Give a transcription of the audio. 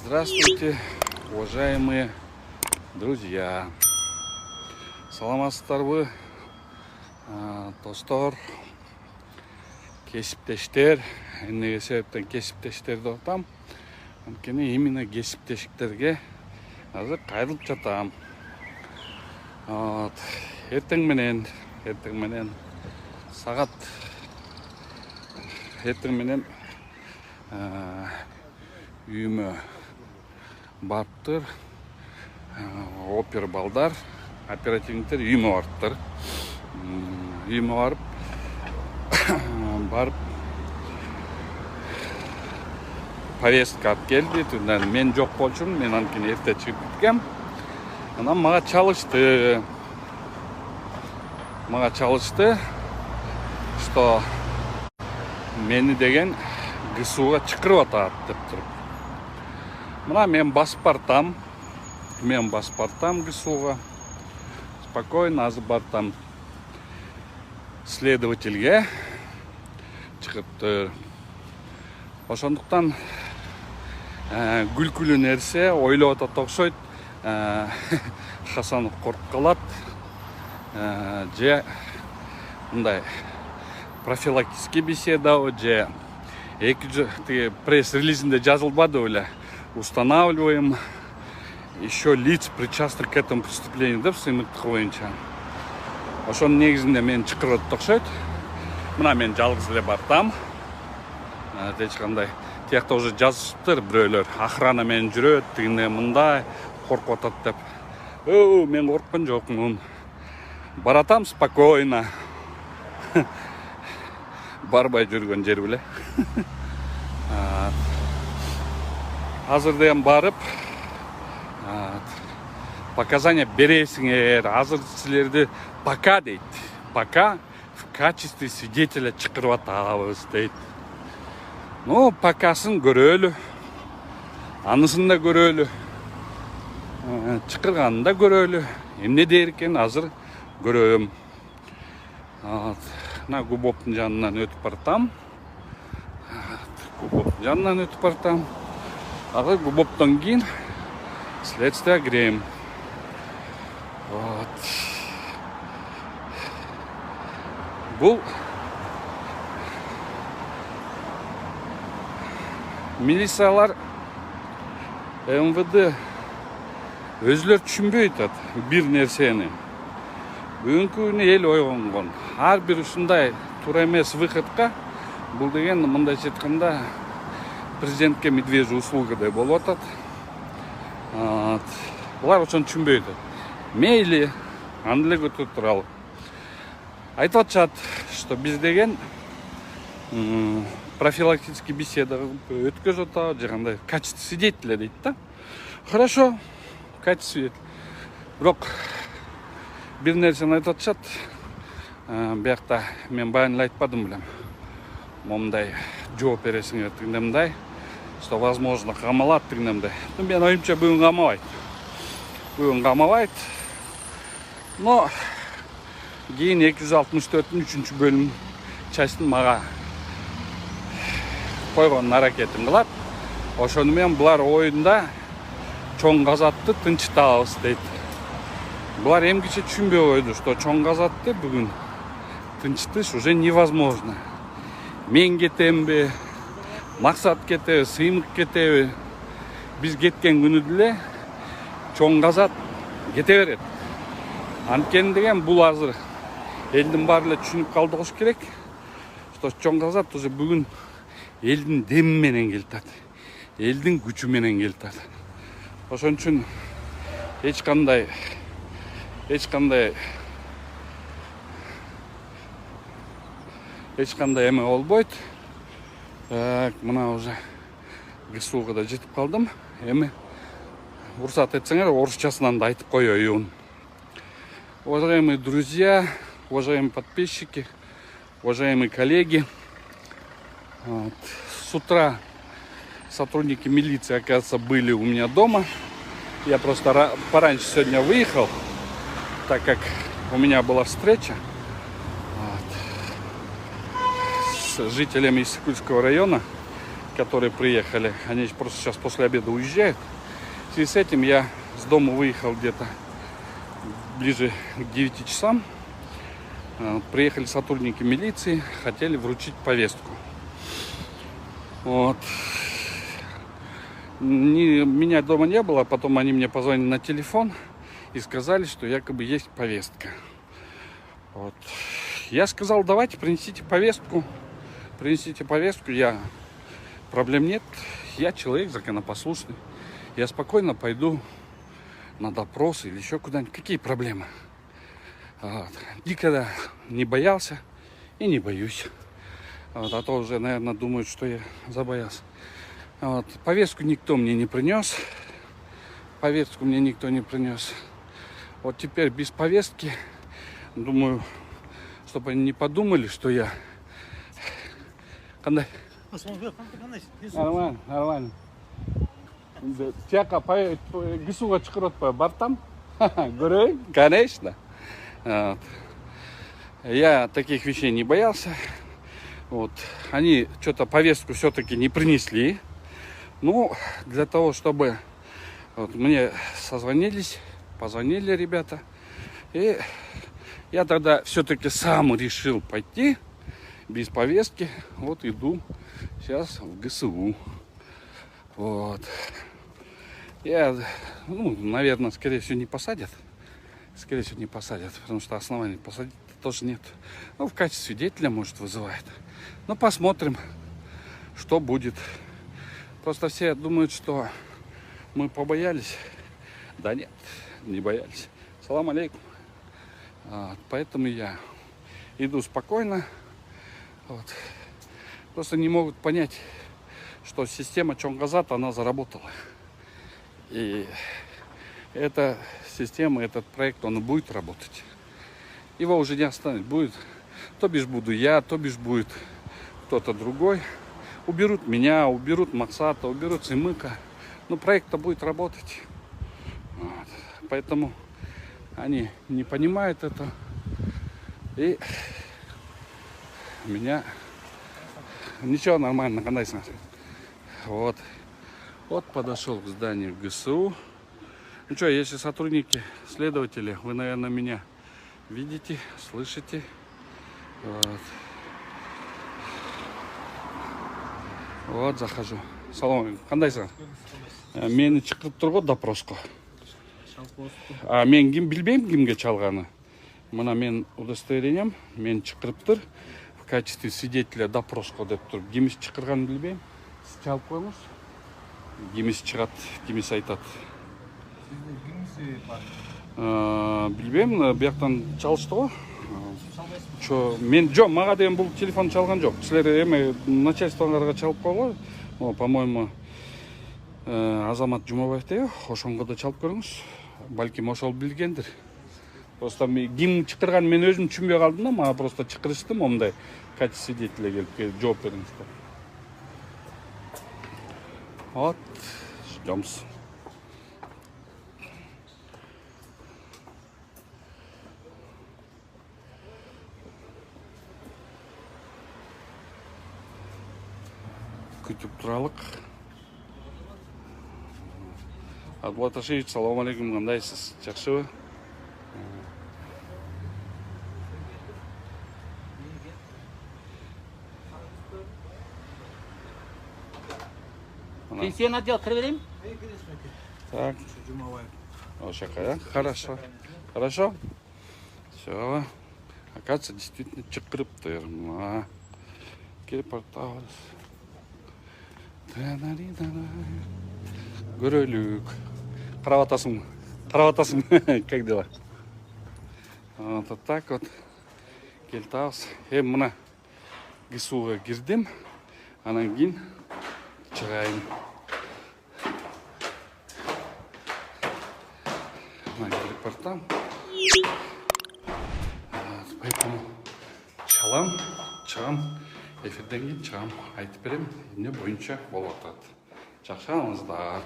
Здравствуйте, уважаемые друзья. Саламатсыздарбы, достор, кесиптештер. Эмнеге себептен кесиптештерди атам? Анткени именно кесиптештерге азыр кайрылып жатам. Эртең менен сагат үйүмө барыптыр. Опер балдар, оперативниктер үйүмө барыптыр. Үйүмө барып повестка алып келди. Мен жок болчумун, мен анткени эрте чыгып кеткем. Анан мага чалышты, что мени деген ГСУга чакырып атат деп туруп. Мына мен басып бартам ГСУга. Спокойно азыр бартам следовательге чыгыптыр. Ошондуктан күлкүлүү нерсе ойлоп атат окшойт. Хасанов коркуп калат. Же мындай профилактический беседа, же пресс-релизинде жазылбады беле. Устанавливаем еще лиц, причастных к этому преступлению, деп сыймыктыгы боюнча. Ошонун негизинде мен чакырып атат окшойт. Мына мен жалгыз эле бартам. Эч кандай тиякта уже жазышыптыр бирөөлөр. Охрана менен жүрөт, тигине мындай коркуп атат деп. Мен корккон жокмун. Баратам спокойно. Барбай жүргөн жер беле. Азыр дегем барып, показания бересиңер. Азыр силерди пока дейт. Пока в качестве свидетеля чакырып атабыз дейт. Покасын көрөлү. Анысын да көрөлү. Чакырганын да көрөлү. Эмне дейт экен азыр көрөм. Мына Губоптун жанынан өтүп бартам. Азыр Губоптон кийин следствие кирем. Бул милициялар, МВД өзүлөр түшүнбөй атат бир нерсени. Бүгүнкү күнү эл ойгонгон. Ар бир ушундай туура эмес выходка бул деген мындайча айтканда президентке медвежья услугадай болуп атат. Булар ошону түшүнбөй атат. Мейли, аны эле көтөрүп туралы. Айтып атышат, что биз деген профилактический беседа өткөзүп атабыз, же кандай качество свидетеля дейт да. Хорошо, качество свидетеля. Бирок бир нерсени айтып атышат. Биякта мен баян эле айтпадым белем. Момундай жооп бересиңер дегендей, что возможно камалат дегендей. Мен оюмча бүгүн камабайт. Но кийин 264-3 бөлүм частын мага койгон аракетин кылат. Ошону менен булар оюнда чоң казатты тынчытабыз дейт. Булар эмгиче түшүнбөй койду, что чоң казатты бүгүн тынчытыш уже невозможно. Мен кетемби, максат кетеби, сыймык кетеби, биз кеткен күнү деле чоң казат кете берет. Анткени деген бул азыр элдин баары эле түшүнүп калды болуш керек, что чоң казат уже бүгүн элдин деми менен келатат, элдин күчү менен келатат. Ошон үчүн эч кандай эме болбойт. Мына уже ГСУга да жетип калдым. Эми уруксат этсеңер орусчасынан да айтып коеюн. Уважаемые друзья, уважаемые подписчики, уважаемые коллеги, с утра сотрудники милиции, оказывается, были у меня дома. Я просто пораньше сегодня выехал, так как у меня была встреча с жителями Иссыкульского района. которые приехали, они просто сейчас после обеда уезжают. В связи с этим я с дома выехал где-то ближе к 9 часам. Приехали сотрудники милиции, хотели вручить повестку. Вот. Меня дома не было, потом они мне позвонили на телефон и сказали, что якобы есть повестка. Вот. Я сказал, давайте принесите повестку. Принесите повестку, проблем нет. Я человек законопослушный. Я спокойно пойду на допрос или еще куда-нибудь. Какие проблемы? Вот. Никогда не боялся и не боюсь. Вот. А то уже, наверное, думают, что я забоялся. Вот. Повестку никто мне не принес. Повестку мне никто не принес. Вот теперь без повестки, думаю, чтобы они не подумали, что я... Нормально, нормально. Тяка, гисуга чыкырып бартам. Говорю, конечно. Вот. Я таких вещей не боялся. Вот. Они что-то повестку все-таки не принесли. Ну, для того, чтобы... Вот, мне позвонили ребята. И я тогда все-таки сам решил пойти без повестки. Вот иду сейчас в ГСУ. Вот. Наверное, скорее всего, не посадят. Скорее всего, не посадят, потому что оснований посадить тоже нет. Ну, в качестве свидетеля, может, вызывает. Но посмотрим, что будет. Просто все думают, что мы побоялись. Да нет, не боялись. Салам алейкум. Поэтому я иду спокойно. Вот. Просто не могут понять, что система Чонгазат, она заработала. И эта система, этот проект, он будет работать. Его уже не останется. То бишь буду я, то бишь будет кто-то другой. Уберут меня, уберут Максата, уберут Цимыка. Но проект-то будет работать. Вот. Поэтому они не понимают это. И меня... Ничего, нормально, наконец-то. Вот. Вот подошел к зданию ГСУ. Ну что, если сотрудники, следователи, вы, наверное, меня видите, слышите. Вот. Вот захожу. Салам, қандайсың? Мені чықырып тұр ғой допросқа. Мен білмеймін кімге чалғаны. Мына мен удостоверением, мен чықырып тұр. В качестве свидетеля допросқа деп тұр. Кіміз чықырғанын білмеймін. Сіз чалып қойыңыз. Кіміз шығады, кіміз айтады. Білмеймін, бұяқтан чалышты ғой. Мен жоқ, маға деген бұл телефон чалған жоқ. Сілер начальстволарға чалып қойған ғой. По-моему, Азамат Жумабаев дейді, ошонго да чалып көріңіз. Балким ошол билгендир. Просто ким чыкырган мен өзүм түшүнбөй калдым да, мага просто чыкырыштым ондай качество свидетеля келип жооп бериңиз. Вот, ждёмся. Күтүп туралык. Абдулла Ташевич, салам алейкум, кандайсыз? Жакшыбы? Пенсионный отдел проверим? Так. Ошака, хорошо. Хорошо? Все. Оказывается, действительно чыкырыптыр. Келип артабыз. Көрөлүк. Караватасың? Как дела? Вот так вот. Келтабыз. Мына ГСУга кирдим. Анан кийин чыгайын. Келип бартам. Поэтому чыгам. Эфирден кийин чыгам. Айтып берем, эмне боюнча болуп атат. Жакшы алыңыздар.